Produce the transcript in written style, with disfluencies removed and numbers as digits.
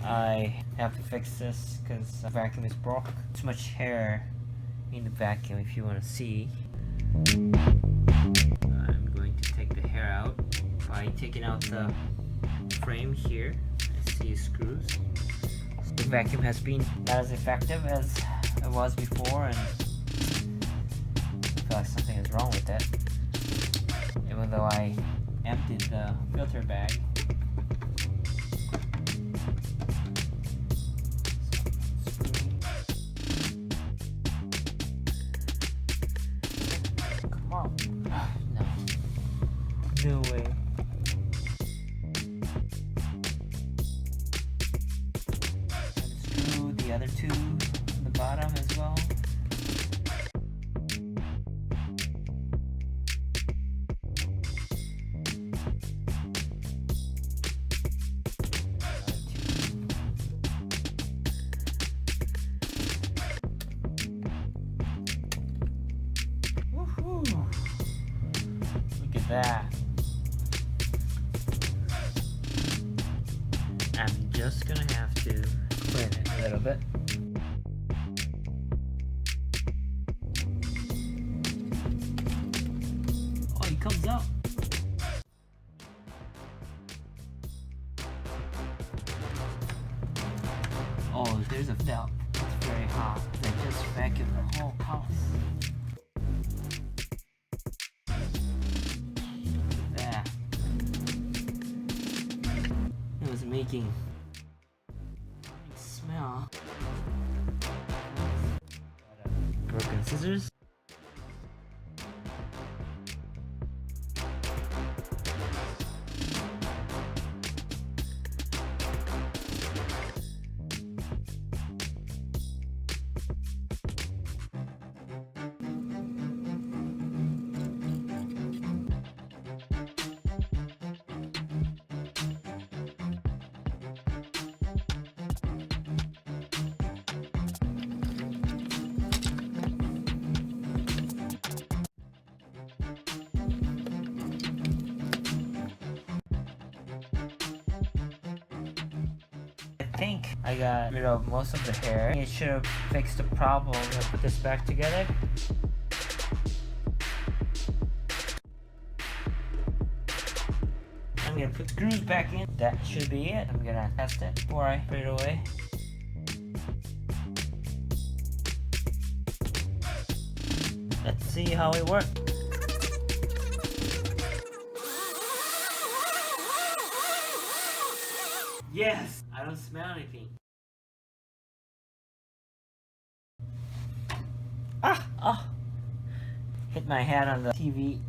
I have to fix this because the vacuum is broke. Too much hair in the vacuum if you want to see. I'm going to take the hair out by taking out the frame here. I see screws. The vacuum has been not as effective as it was before, and I feel like something is wrong with it. Even though I emptied the filter bag. Come on. No. No way. Unscrew the other two on the bottom as well. Look at that. I'm just gonna have to clean it a little bit. Oh, he comes up. Oh, there's a belt. It's very hot. They just vacuumed the whole house. It was making smell. Broken scissors. I think I got rid of most of the hair. It should have fixed the problem. I'm gonna put this back together. I'm gonna put screws back in. That should be it. I'm gonna test it before I put it away. Let's see how it works. Yes! I don't smell anything. Ah! Oh! Hit my head on the TV.